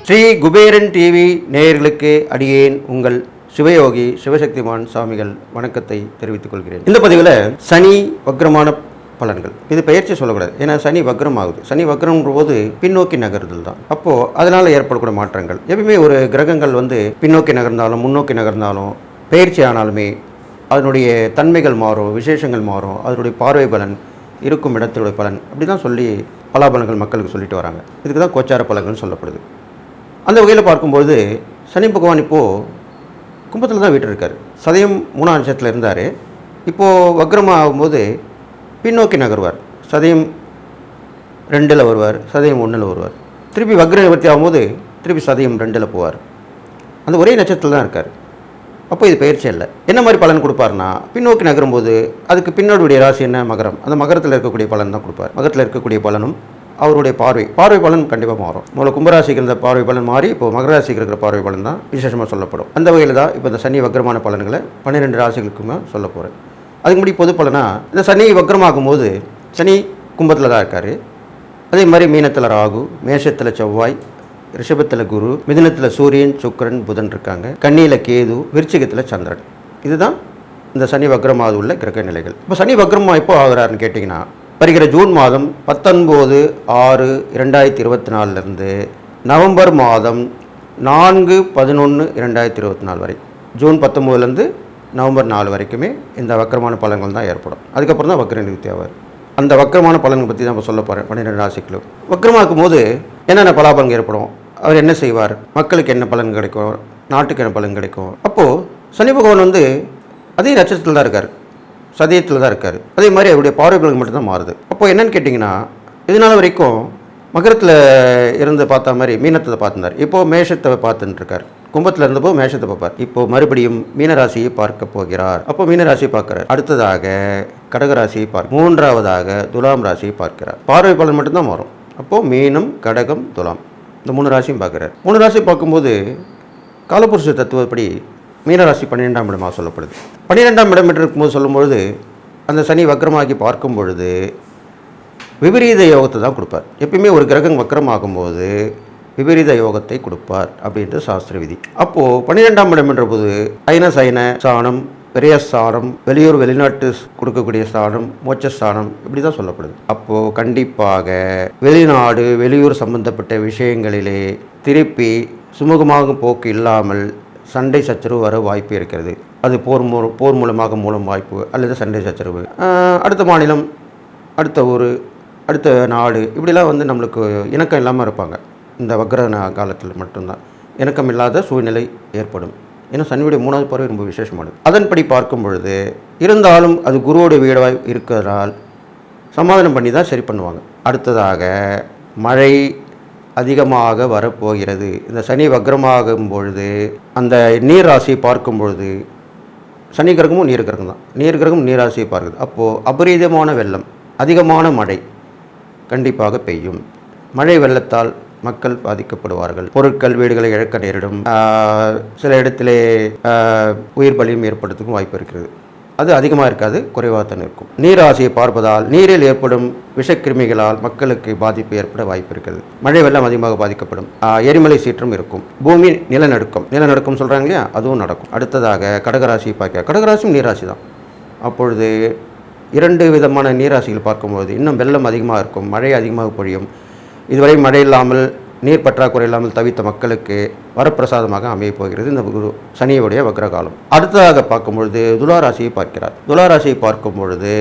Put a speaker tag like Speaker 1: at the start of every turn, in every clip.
Speaker 1: Sri Kuberan TV நேயர்களுக்கு அடியேன் உங்கள் சிவயோகி சிவசக்திமான் சுவாமிகள் வணக்கத்தை தெரிவித்துக் கொள்கிறேன். இந்த பதிவில் சனி வக்ரமான பலன்கள், இது பெயர்ச்சி சொல்லக்கூடாது, ஏன்னா சனி வக்ரம் ஆகுது. சனி வக்ரம்ன்ற போது பின்னோக்கி நகர்தல் தான். அப்போது அதனால் ஏற்படக்கூடிய மாற்றங்கள், எப்பவுமே ஒரு கிரகங்கள் பின்னோக்கி நகர்ந்தாலும் முன்னோக்கி நகர்ந்தாலும் பெயர்ச்சி ஆனாலுமே அதனுடைய தன்மைகள் மாறும், விசேஷங்கள் மாறும், அதனுடைய பார்வை பலன், இருக்கும் இடத்தினுடைய பலன், அப்படி தான் சொல்லி பலாபலன்கள் மக்களுக்கு சொல்லிட்டு வராங்க. இதுக்கு தான் கோச்சார பலன்கள் சொல்லப்படுது. அந்த வகையில் பார்க்கும்போது சனி பகவான் இப்போது கும்பத்தில் தான் வீட்டில் சதயம் 3ஆம் நட்சத்திரத்தில் இருந்தார். இப்போது வக்ரமாக ஆகும்போது பின்னோக்கி நகர்வார். சதயம் 2ல் வருவார், சதயம் 1ல் வருவார். திருப்பி வக்ர நிவர்த்தி ஆகும்போது திருப்பி சதயம் 2ல் போவார். அந்த ஒரே நட்சத்திரத்தில் தான் இருக்கார். அப்போ இது பயிற்சி இல்லை. என்ன மாதிரி பலன் கொடுப்பார்னா, பின்னோக்கி நகரும்போது அதுக்கு பின்னாடியுடைய ராசி என்ன, மகரம். அந்த மகரத்தில் இருக்கக்கூடிய பலன் தான் கொடுப்பார். மகரத்தில் இருக்கக்கூடிய பலனும் அவருடைய பார்வை பலன் கண்டிப்பாக மாறும். முதல்ல கும்பராசிக்கு இருந்த பார்வை பலன் மாறி இப்போ மகர ராசிக்கு இருக்கிற பார்வை பலன் தான் விசேஷமாக சொல்லப்படும். அந்த வகையில் தான் இப்போ இந்த சனி வக்ரமான பலன்களை 12 ராசிகளுக்குமே சொல்ல போகிறேன். அதுக்கு முன்னாடி பொது பலனா, இந்த சனி வக்ரமாகும் போது சனி கும்பத்தில் தான் இருக்கார். அதே மாதிரி மீனத்தில் ராகு, மேஷத்தில் செவ்வாய், ரிஷபத்தில் குரு, மிதுனத்தில் சூரியன், சுக்கிரன், புதன் இருக்காங்க. கன்னியில் கேது, விருச்சிகத்தில் சந்திரன். இதுதான் இந்த சனி வக்ரமாக உள்ள கிரக நிலைகள். இப்போ சனி வக்ரமாக எப்போ ஆகிறாருன்னு கேட்டிங்கன்னா, வருகிற ஜூன் மாதம் 19/6/2024 நவம்பர் மாதம் 4/11/2024 வரை, ஜூன் 19 நவம்பர் 4 வரைக்குமே இந்த வக்கரமான பலன்கள் தான் ஏற்படும். அதுக்கப்புறம் தான் வக்ர நிவர்த்தி ஆவார். அந்த வக்கரமான பலன்களை பற்றி தான் இப்போ சொல்ல போகிறேன். 12 ராசிகளும் வக்கரமாக்கும் போது என்னென்ன பலாபலன் ஏற்படும், அவர் என்ன செய்வார், மக்களுக்கு என்ன பலன் கிடைக்கும், நாட்டுக்கு என்ன பலன் கிடைக்கும். அப்போது சனி பகவான் அதே நட்சத்திரத்தில் தான் இருக்கார், சதயத்தில் தான் இருக்கார். அதே மாதிரி அவருடைய பார்வைகளுக்கு மட்டும்தான் மாறுது. அப்போது என்னென்னு கேட்டிங்கன்னா, இதனால் வரைக்கும் மகரத்தில் இருந்து பார்த்தா மாதிரி மீனத்தை பார்த்துருந்தார். இப்போது மேஷத்தை பார்த்துட்டுருக்கார். கும்பத்தில் இருந்தப்போ மேஷத்தை பார்ப்பார். இப்போது மறுபடியும் மீனராசியை பார்க்க போகிறார். அப்போது மீனராசியை பார்க்குறார். அடுத்ததாக கடகராசியை பார்க்க, 3ஆவதாக துலாம் ராசியை பார்க்கிறார். பார்வை பலன் மட்டும்தான் மாறும். அப்போது மீனம், கடகம், துலாம், இந்த 3 ராசியும் பார்க்குறார். 3 ராசியை பார்க்கும்போது காலபுருஷ தத்துவப்படி மீனராசி 12ஆம் இடமாக சொல்லப்படுது. 12ஆம் இடம் என்று இருக்கும்போது சொல்லும்பொழுது அந்த சனி வக்ரமாகி பார்க்கும் பொழுது விபரீத யோகத்தை தான் கொடுப்பார். எப்பயுமே ஒரு கிரகம் வக்ரமாகும்போது விபரீத யோகத்தை கொடுப்பார் அப்படின்றது சாஸ்திர விதி. அப்போது 12ஆம் இடம் என்ற போது அயன சயன ஸ்தானம், விரயஸ்தானம், வெளியூர் வெளிநாட்டு கொடுக்கக்கூடிய ஸ்தானம், மோட்சஸ்தானம், இப்படி தான் சொல்லப்படுது. அப்போது கண்டிப்பாக வெளிநாடு வெளியூர் சம்பந்தப்பட்ட விஷயங்களிலே திருப்பி சுமூகமாக போக்கு இல்லாமல் சண்டை சச்சரவு வர வாய்ப்பு இருக்கிறது. அது போர் மூலமாக வாய்ப்பு, அல்லது சண்டை சச்சரவு, அடுத்த மாநிலம், அடுத்த ஊர், அடுத்த நாடு, இப்படிலாம் நம்மளுக்கு இணக்கம் இல்லாமல் இருப்பாங்க. இந்த வக்ர காலத்தில் மட்டும்தான் இணக்கம் இல்லாத சூழ்நிலை ஏற்படும். ஏன்னா சனியுடைய 3வது பார்வை ரொம்ப விசேஷமானது. அதன்படி பார்க்கும் பொழுது இருந்தாலும் அது குருவோட வீடாக இருக்கிறதால் சமாதானம் பண்ணி தான் சரி பண்ணுவாங்க. அடுத்ததாக மழை அதிகமாக வரப்போகிறது. இந்த சனி வக்ரமாகும் பொழுது அந்த நீர் ராசியை பார்க்கும் பொழுது, சனி கிரகமும் நீர் கிரகம் தான், நீர் கிரகம் நீர் ராசியை பார்க்குது. அப்போது அபரீதமான வெள்ளம், அதிகமான மழை கண்டிப்பாக பெய்யும். மழை வெள்ளத்தால் மக்கள் பாதிக்கப்படுவார்கள். பொருட்கள், வீடுகளை இழக்க நேரிடும். சில இடத்திலே உயிர் பலியும் ஏற்படுறதுக்கும் வாய்ப்பு இருக்கிறது. அது அதிகமாக இருக்காது, குறைவாக தான் இருக்கும். நீர் ராசியை பார்ப்பதால் நீரில் ஏற்படும் விஷக்கிருமிகளால் மக்களுக்கு பாதிப்பு ஏற்பட வாய்ப்பு இருக்கிறது. மழை வெள்ளம் அதிகமாக பாதிக்கப்படும். எரிமலை சீற்றம் இருக்கும். பூமி நிலநடுக்கம் சொல்கிறாங்க இல்லையா, அதுவும் நடக்கும். அடுத்ததாக கடகராசியை பார்க்க, கடகராசியும் நீராசி தான். அப்பொழுது 2 விதமான நீராசிகள் பார்க்கும்போது இன்னும் வெள்ளம் அதிகமாக இருக்கும், மழை அதிகமாக பொழியும். இதுவரை மழை இல்லாமல், நீர் பற்றாக்குறை இல்லாமல் தவித்த மக்களுக்கு வரப்பிரசாதமாக அமையப் போகிறது இந்த குரு சனியுடைய வக்ரகாலம். அடுத்ததாக பார்க்கும்பொழுது துளாராசியை பார்க்கிறார். துளாராசியை பார்க்கும் பொழுது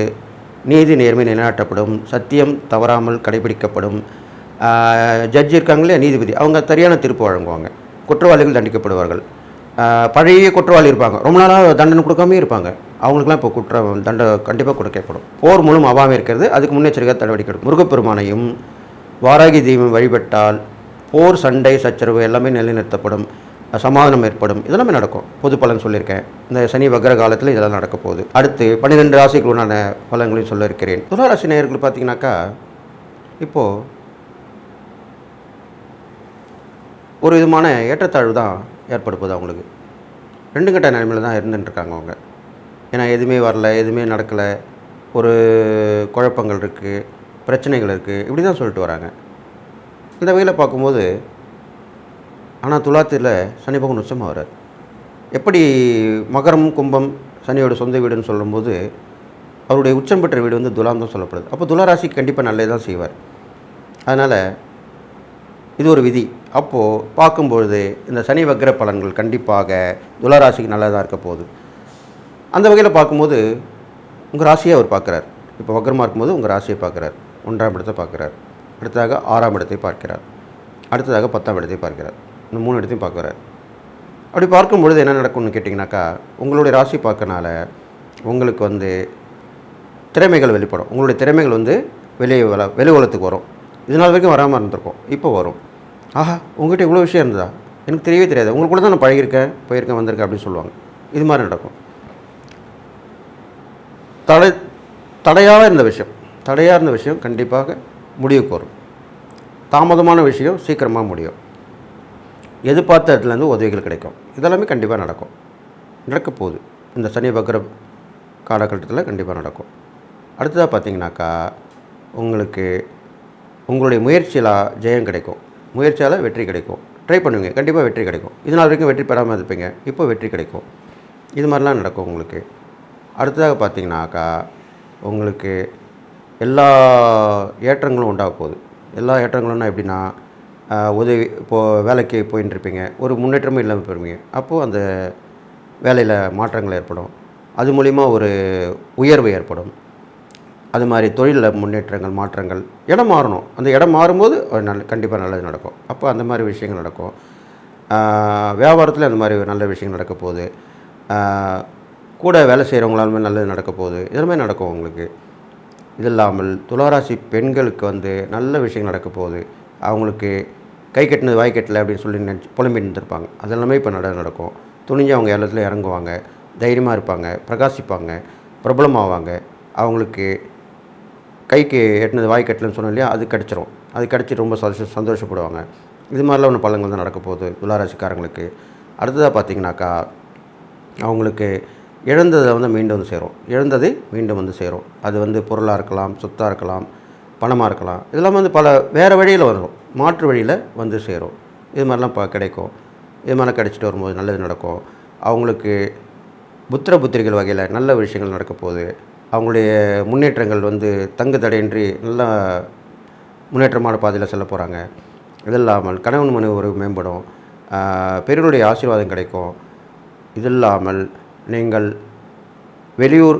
Speaker 1: நீதி நேர்மை நிலைநாட்டப்படும், சத்தியம் தவறாமல் கடைபிடிக்கப்படும். ஜட்ஜி இருக்காங்களே, நீதிபதி, அவங்க சரியான தீர்ப்பு வழங்குவாங்க. குற்றவாளிகள் தண்டிக்கப்படுவார்கள். பழைய குற்றவாளி இருப்பாங்க, ரொம்ப நாளாக தண்டனை கொடுக்காமே இருப்பாங்க, அவங்களுக்குலாம் இப்போ தண்டனை கண்டிப்பாக கொடுக்கப்படும். போர் மூலம் அவாமல் இருக்கிறது, அதுக்கு முன்னெச்சரிக்கை நடவடிக்கை எடுக்கும். முருகப்பெருமானையும் வாராகி தெய்வம் வழிபட்டால் போர், சண்டை, சச்சரவு எல்லாமே நிலைநிறுத்தப்படும், சமாதானம் ஏற்படும். இதெல்லாமே நடக்கும். பொது பலன் சொல்லியிருக்கேன். இந்த சனி வக்ர காலத்தில் இதெல்லாம் நடக்க போகுது. அடுத்து 12 ராசிகளுடான பலன்களையும் சொல்ல இருக்கிறேன். துளாராசி நேயர்கள் பார்த்தீங்கன்னாக்கா, இப்போது ஒரு விதமான ஏற்றத்தாழ்வு தான் ஏற்படுப்பது அவங்களுக்கு. 2 கட்ட நிலைமையில் தான் இருந்துட்டுருக்காங்க அவங்க. ஏன்னா எதுவுமே வரல, எதுவுமே நடக்கலை, ஒரு குழப்பங்கள் இருக்குது, பிரச்சனைகள் இருக்குது, இப்படி தான் சொல்லிட்டு வராங்க. இந்த வகையில் பார்க்கும்போது ஆனால் துலாத்தில் சனி பகவான் உச்சமாக வரார். எப்படி மகரம் கும்பம் சனியோட சொந்த வீடுன்னு சொல்லும்போது அவருடைய உச்சம் பெற்ற வீடு வந்து துலாம் தான் சொல்லப்படுது. அப்போ துளாராசிக்கு கண்டிப்பாக நல்லது தான் செய்வார். அதனால் இது ஒரு விதி. அப்போது பார்க்கும்பொழுது இந்த சனி வக்ர பலன்கள் கண்டிப்பாக துளாராசிக்கு நல்லதாக இருக்க போகுது. அந்த வகையில் பார்க்கும்போது உங்கள் ராசியை அவர் பார்க்குறார். இப்போ வக்ரமாக இருக்கும்போது உங்கள் ராசியை பார்க்குறார். 1ஆம் இடத்தை பார்க்குறார். அடுத்ததாக 6ஆம் இடத்தை பார்க்கிறார். அடுத்ததாக 10ஆம் இடத்தை பார்க்கிறார். இந்த 3 இடத்தையும் பார்க்குறார். அப்படி பார்க்கும்பொழுது என்ன நடக்கும்னு கேட்டிங்கனாக்கா, உங்களுடைய ராசி பார்க்கறனால உங்களுக்கு வந்து திறமைகள் வெளிப்படும். உங்களுடைய திறமைகள் வந்து வெளி உலகத்துக்கு வரும். இது நாள் வரைக்கும் வராமல் இருந்திருக்கும், இப்போ வரும். ஆஹா, உங்கள்கிட்ட இவ்வளோ விஷயம் இருந்ததா, எனக்கு தெரியவே தெரியாது, உங்களுக்கு கூட தான் நான் பழகியிருக்கேன், போயிருக்கேன், வந்திருக்கேன் அப்படின்னு சொல்லுவாங்க. இது மாதிரி நடக்கும். தடையாக இருந்த விஷயம் கண்டிப்பாக முடிவுக்கு வரும். தாமதமான விஷயம் சீக்கிரமாக முடியும். எதிர்பார்த்த இடத்துலேருந்து உதவிகள் கிடைக்கும். இதெல்லாமே கண்டிப்பாக நடக்க போகுது. இந்த சனி வக்ர காலகட்டத்தில் கண்டிப்பாக நடக்கும். அடுத்ததாக பார்த்தீங்கன்னாக்கா, உங்களுக்கு உங்களுடைய முயற்சியில் ஜெயம் கிடைக்கும். முயற்சியால் வெற்றி கிடைக்கும். ட்ரை பண்ணுவீங்க, கண்டிப்பாக வெற்றி கிடைக்கும். இது நாள் வரைக்கும் வெற்றி பெறாமல் இருப்பீங்க, இப்போ வெற்றி கிடைக்கும். இது மாதிரிலாம் நடக்கும் உங்களுக்கு. அடுத்ததாக பார்த்தீங்கன்னாக்கா, உங்களுக்கு எல்லா ஏற்றங்களும் உண்டாக போகுது. எல்லா ஏற்றங்களும்னா எப்படின்னா, உதவி இப்போது வேலைக்கு போயின்னு இருப்பீங்க, ஒரு முன்னேற்றமும் இல்லாமல் போயிருவீங்க. அப்போது அந்த வேலையில் மாற்றங்கள் ஏற்படும். அது மூலிமா ஒரு உயர்வு ஏற்படும். அது மாதிரி தொழிலில் முன்னேற்றங்கள், மாற்றங்கள், இடம் மாறணும். அந்த இடம் மாறும்போது கண்டிப்பாக நல்லது நடக்கும். அப்போ அந்த மாதிரி விஷயங்கள் நடக்கும். வியாபாரத்தில் அந்த மாதிரி நல்ல விஷயங்கள் நடக்க போகுது. கூட வேலை செய்கிறவங்களாலுமே நல்லது நடக்க போகுது. இதுமாதிரி நடக்கும் உங்களுக்கு. இது இல்லாமல் துளாராசி பெண்களுக்கு வந்து நல்ல விஷயங்கள் நடக்க போகுது. அவங்களுக்கு கை கட்டினது வாய் கட்டலை அப்படின்னு சொல்லி புலம்பிட்டு இருந்திருப்பாங்க. அதெல்லாமே இப்போ நடக்கும். துணிஞ்சு அவங்க எல்லாத்துலையும் இறங்குவாங்க, தைரியமாக இருப்பாங்க, பிரகாசிப்பாங்க, பிரபலமாவாங்க. அவங்களுக்கு கைக்கு எட்டினது வாய் கட்டலன்னு சொன்னோம் இல்லையா, அது கிடச்சிரும். அது கிடச்சி ரொம்ப சந்தோஷப்படுவாங்க. இது மாதிரிலாம் ஒன்று பலன்கள் தான் நடக்க போகுது துளாராசிக்காரங்களுக்கு. அடுத்ததாக பார்த்திங்கனாக்கா, அவங்களுக்கு இழந்ததை வந்து மீண்டும் வந்து சேரும். இழந்தது மீண்டும் வந்து சேரும். அது வந்து பொருளாக இருக்கலாம், சொத்தாக இருக்கலாம், பணமாக இருக்கலாம். இதெல்லாம் வந்து பல வேறு வழியில் வரும், மாற்று வழியில் வந்து சேரும். இது மாதிரிலாம் கிடைக்கும். இது மாதிரிலாம் கிடச்சிட்டு வரும்போது நல்லது நடக்கும். அவங்களுக்கு புத்திரிகள் வகையில் நல்ல விஷயங்கள் நடக்க போகுது. அவங்களுடைய முன்னேற்றங்கள் வந்து தங்கு தடையின்றி நல்லா முன்னேற்றமான பாதையில் செல்ல போகிறாங்க. இது இல்லாமல் கணவன் மனைவி உறவு மேம்படும். பெரியவருடைய ஆசீர்வாதம் கிடைக்கும். இது இல்லாமல் நீங்கள் வெளியூர்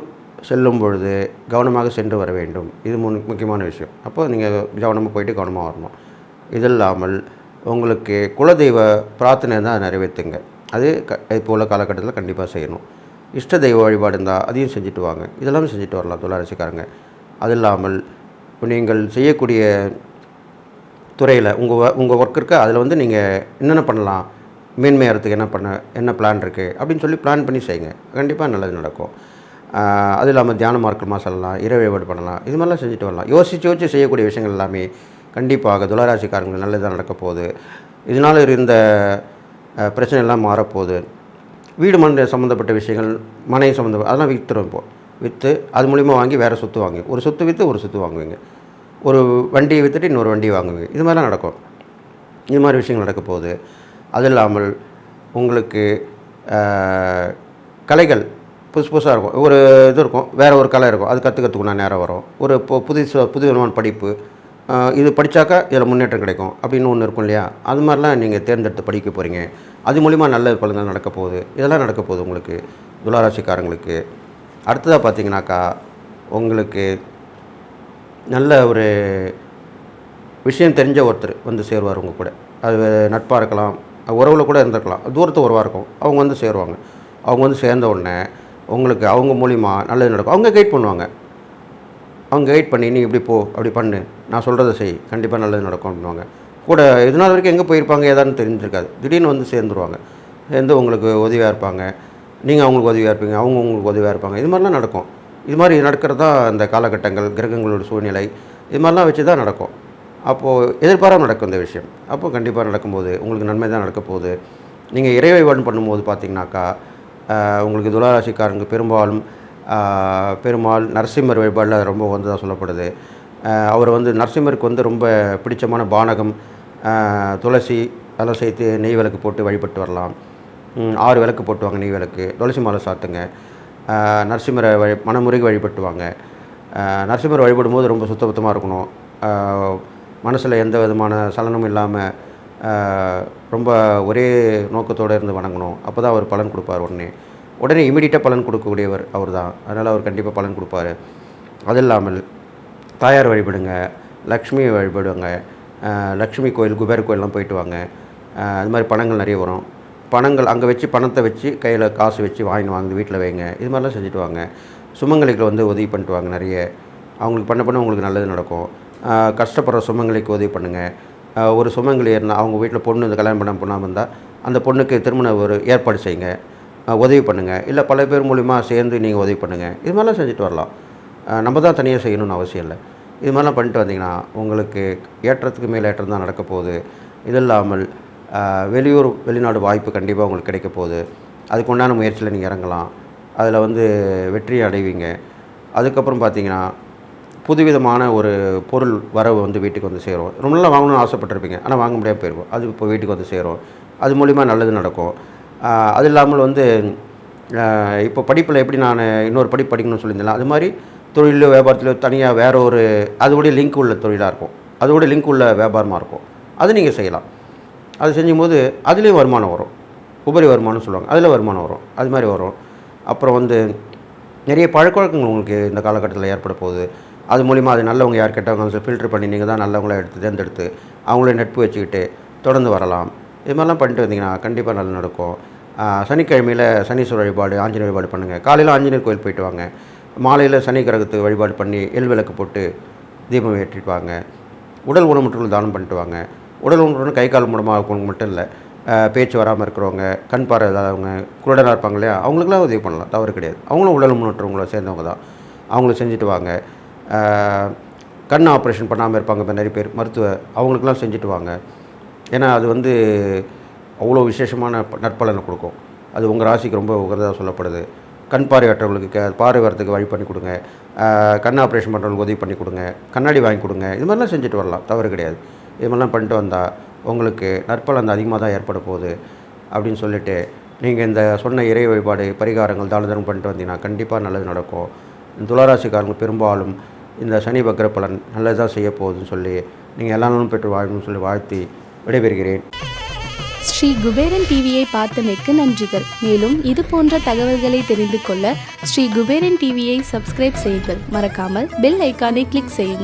Speaker 1: செல்லும் பொழுது கவனமாக சென்று வர வேண்டும். இது முக்கியமான விஷயம். அப்போ நீங்கள் கவனமாக போயிட்டு கவனமாக வரணும். இது இல்லாமல் உங்களுக்கு குலதெய்வ பிரார்த்தனை தான் நிறைவேற்றுங்க. அது இப்போ உள்ள காலகட்டத்தில் கண்டிப்பாக செய்யணும். இஷ்ட தெய்வ வழிபாடு இருந்தால் அதையும் செஞ்சுட்டு வாங்க. இதெல்லாமே செஞ்சுட்டு வரலாம் துளாராசிக்காரங்க. அது இல்லாமல் நீங்கள் செய்யக்கூடிய துறையில் உங்கள் ஒர்க் இருக்குது, அதில் வந்து நீங்கள் என்னென்ன பண்ணலாம், மேன்மையாகிறதுக்கு என்ன பிளான் இருக்குது அப்படின்னு சொல்லி பிளான் பண்ணி செய்யுங்க. கண்டிப்பாக நல்லது நடக்கும். அது இல்லாமல் தியான மார்க்கமாக சொல்லலாம், இறை வழிபாடு பண்ணலாம். இது மாதிரிலாம் செஞ்சுட்டு வரலாம். யோசித்து செய்யக்கூடிய விஷயங்கள் எல்லாமே கண்டிப்பாக துளாராசிக்காரங்களுக்கு நல்லதாக நடக்க போகுது. இதனால் இருந்த பிரச்சனை எல்லாம் மாறப்போகுது. வீடு மனை சம்மந்தப்பட்ட விஷயங்கள், மனை சம்மந்தப்பட்ட அதெல்லாம் விற்றுரும். இப்போது விற்று அது மூலிமா வாங்கி வேறு சொத்து வாங்கி, ஒரு சொத்து விற்று ஒரு சொத்து வாங்குவீங்க. ஒரு வண்டியை விற்றுட்டு இன்னொரு வண்டியை வாங்குவீங்க. இது மாதிரிலாம் நடக்கும். இது மாதிரி விஷயங்கள் நடக்க போகுது. அது இல்லாமல் உங்களுக்கு கலைகள் புதுசாக இருக்கும். ஒரு இது இருக்கும், வேறு ஒரு கலை இருக்கும், அது கற்றுக்கிறதுக்குன்னா நேரம் வரும். ஒரு புது விதமான படிப்பு, இது படித்தாக்கா இதில் முன்னேற்றம் கிடைக்கும் அப்படின்னு ஒன்று இருக்கும் இல்லையா, அது மாதிரிலாம் நீங்கள் தேர்ந்தெடுத்து படிக்க போகிறீங்க. அது மூலிமா நல்ல பலன்கள் நடக்க போகுது. இதெல்லாம் நடக்க போகுது உங்களுக்கு துளாராசிக்காரங்களுக்கு. அடுத்ததாக பார்த்தீங்கன்னாக்கா, உங்களுக்கு நல்ல ஒரு விஷயம் தெரிஞ்ச ஒருத்தர் வந்து சேருவார் உங்கள் கூட. அது நட்பாக இருக்கலாம், உறவில் கூட இருந்திருக்கலாம், தூரத்து உறவாக இருக்கும். அவங்க வந்து சேருவாங்க. அவங்க வந்து சேர்ந்த உடனே உங்களுக்கு அவங்க மூலிமா நல்லது நடக்கும். அவங்க கைட் பண்ணுவாங்க. அவங்க கைட் பண்ணி நீ இப்படி போ, அப்படி பண்ணு, நான் சொல்கிறத செய், கண்டிப்பாக நல்லது நடக்கும் அப்படின்வாங்க. கூட இது நாள் வரைக்கும் எங்கே போயிருப்பாங்க ஏதான்னு தெரிஞ்சிருக்காது, திடீர்னு வந்து சேர்ந்துருவாங்க. சேர்ந்து உங்களுக்கு உதவியாக இருப்பாங்க. நீங்கள் அவங்களுக்கு உதவியாக இருப்பீங்க, அவங்க உங்களுக்கு உதவியாக இருப்பாங்க. இது மாதிரிலாம் நடக்கும். இது மாதிரி நடக்கிறது தான் இந்த காலகட்டங்கள், கிரகங்களோட சூழ்நிலை, இது மாதிரிலாம் வச்சு தான் நடக்கும். அப்போது எதிர்பாராமல் நடக்கும் இந்த விஷயம். அப்போது கண்டிப்பாக நடக்கும்போது உங்களுக்கு நன்மை தான் நடக்க போகுது. நீங்கள் இறை வழிபாடு பண்ணும்போது பார்த்திங்கனாக்கா, உங்களுக்கு துளாராசிக்காரங்க பெரும்பாலும் பெருமாள் நரசிம்மர் வழிபாடில் ரொம்ப உகந்ததாக சொல்லப்படுது. அவர் வந்து நரசிம்மருக்கு வந்து ரொம்ப பிடிச்சமான பானகம், துளசி அதெல்லாம் சேர்த்து நெய் விளக்கு போட்டு வழிபட்டு வரலாம். 6 விளக்கு போட்டுவாங்க, நெய் விளக்கு, துளசி மாலை சாத்துங்க. நரசிம்மரை மனமுருகி வழிபட்டுவாங்க. நரசிம்மர் வழிபடும்போது ரொம்ப சுத்தபத்தமாக இருக்கணும். மனசில் எந்த விதமான சலனமும் இல்லாமல் ரொம்ப ஒரே நோக்கத்தோடு இருந்து வணங்கணும். அப்போ தான் அவர் பலன் கொடுப்பார். உடனே இமீடியட்டாக பலன் கொடுக்கக்கூடியவர் அவர் தான். அதனால் அவர் கண்டிப்பாக பலன் கொடுப்பார். அது இல்லாமல் தாயார் வழிபடுங்க, லக்ஷ்மியை வழிபடுவாங்க. லக்ஷ்மி கோயில், குபேர கோயிலெலாம் போயிட்டு வாங்க. அது மாதிரி பணங்கள் நிறைய வரும். பணங்கள் அங்கே வச்சு பணத்தை வச்சு கையில் காசு வச்சு வாங்கி வீட்டில் வைங்க. இது மாதிரிலாம் செஞ்சுட்டு வாங்க. சுமங்கலிக்கு வந்து உதவி பண்ணிட்டு வாங்க. நிறைய அவங்களுக்கு பண்ண உங்களுக்கு நல்லது நடக்கும். கஷ்டப்படுற சுமங்கலிக்கு உதவி பண்ணுங்கள். ஒரு சுமங்கலி இருந்தால் அவங்க வீட்டில் பொண்ணு இந்த கல்யாணம் பண்ணாமல் இருந்தால் அந்த பொண்ணுக்கு திருமண ஒரு ஏற்பாடு செய்யுங்க, உதவி பண்ணுங்கள். இல்லை பல பேர் மூலிமா சேர்ந்து நீங்கள் உதவி பண்ணுங்கள். இது மாதிரிலாம் செஞ்சுட்டு வரலாம். நம்ம தான் தனியாக செய்யணும்னு அவசியம் இல்லை. இது மாதிரிலாம் பண்ணிட்டு வந்தீங்கன்னா உங்களுக்கு ஏற்றத்துக்கு மேலே ஏற்றம் தான் நடக்க போகுது. இது இல்லாமல் வெளியூர் வெளிநாடு வாய்ப்பு கண்டிப்பாக உங்களுக்கு கிடைக்க போகுது. அதுக்கு உண்டான முயற்சியில் நீங்கள் இறங்கலாம். அதில் வந்து வெற்றி அடைவீங்க. அதுக்கப்புறம் பார்த்தீங்கன்னா புதுவிதமான ஒரு பொருள் வரவு வந்து வீட்டுக்கு வந்து சேரும். ரொம்ப நாளாக வாங்கணும்னு ஆசைப்பட்டிருப்பீங்க, ஆனால் வாங்க முடியாமல் போயிடுவோம். அது இப்போ வீட்டுக்கு வந்து சேரும். அது மூலிமா நல்லது நடக்கும். அது இல்லாமல் வந்து இப்போ படிப்பில் எப்படி நான் இன்னொரு படிப்பு படிக்கணும்னு சொல்லியிருந்தேன், அது மாதிரி தொழிலோ வியாபாரத்திலோ தனியாக வேறு ஒரு அதோடைய லிங்க் உள்ள தொழிலாக இருக்கும், அதோடைய லிங்க் உள்ள வியாபாரமாக இருக்கும். அது நீங்கள் செய்யலாம். அது செஞ்சும்போது அதுலேயும் வருமானம் வரும். உபரி வருமானம்னு சொல்லுவாங்க, அதில் வருமானம் வரும். அது மாதிரி வரும். அப்புறம் வந்து நிறைய பழக்கவழக்கங்கள் உங்களுக்கு இந்த காலகட்டத்தில் ஏற்பட போகுது. அது மூலிமா அது நல்லவங்க யார் கெட்டவங்க ஃபில்டர் பண்ணி நீங்கள் தான் நல்லவங்கள தேர்ந்தெடுத்து அவங்களே நட்பு வச்சுக்கிட்டு தொடர்ந்து வரலாம். இது மாதிரிலாம் பண்ணிட்டு வந்தீங்கன்னா கண்டிப்பாக நல்லா நடக்கும். சனிக்கிழமையில் சனீஸ்வரர் வழிபாடு, ஆஞ்சநேயர் வழிபாடு பண்ணுங்கள். காலையில் ஆஞ்சநேயர் கோயில் போயிட்டு வாங்க. மாலையில் சனி கிரகத்துக்கு வழிபாடு பண்ணி எள் விளக்கு போட்டு தீபம் ஏற்றிட்டு வாங்க. உடல் ஊனமுற்றோர்கள் தானம் பண்ணிட்டு வாங்க. உடல் ஊனமுற்றோர்கள் கை கால் மூலமாக இருக்கவங்க மட்டும் இல்லை, பேச்சு வராமல் இருக்கிறவங்க, கண் பார்வை இல்லாதவங்க, குருடனாக இருப்பாங்க இல்லையா, அவங்களுக்குலாம் உதவி பண்ணலாம், தவறு கிடையாது. அவங்களும் உடல் ஊனமுற்றவங்களை சேர்ந்தவங்க தான். அவங்களும் செஞ்சுட்டு வாங்க. கண் ஆப்ரேஷன் பண்ணாமல் இருப்பாங்க இப்போ நிறைய பேர், அவங்களுக்கெல்லாம் செஞ்சுட்டு வாங்க. ஏன்னா அது வந்து அவ்வளோ விசேஷமான நற்பலனை கொடுக்கும். அது உங்கள் ராசிக்கு ரொம்ப உகந்ததாக சொல்லப்படுது. கண் பார்வையற்றவங்களுக்கு பார்வை வரத்துக்கு வழி பண்ணி கொடுங்க. கண் ஆப்ரேஷன் பண்ணுறவங்களுக்கு உதவி பண்ணி கொடுங்க. கண்ணாடி வாங்கி கொடுங்க. இது மாதிரிலாம் செஞ்சுட்டு வரலாம், தவறு கிடையாது. இது மாதிரிலாம் பண்ணிட்டு வந்தால் உங்களுக்கு நற்பலன் அதிகமாக தான் ஏற்பட போகுது அப்படின்னு சொல்லிவிட்டு நீங்கள் இந்த சொன்ன இறை வழிபாடு பரிகாரங்கள் தானம் பண்ணிட்டு வந்தீங்கன்னா கண்டிப்பாக நல்லது நடக்கும். துளாராசிக்காரங்க பெரும்பாலும் இந்த சனி வக்ர பலன் நல்லது தான் செய்ய போகுதுன்னு சொல்லி நீங்கள் எல்லா நாளும் பெற்று வாழணும்னு சொல்லி வாழ்த்தி விடைபெறுகிறேன்.
Speaker 2: ஸ்ரீ குபேரன் டிவியை பார்த்தமைக்கு நன்றிகள். மேலும் இது போன்ற தகவல்களை தெரிந்து கொள்ள ஸ்ரீ குபேரன் டிவியை சப்ஸ்கிரைப் செய்யுங்கள். மறக்காமல் பெல் ஐக்கானை கிளிக் செய்யுங்கள்.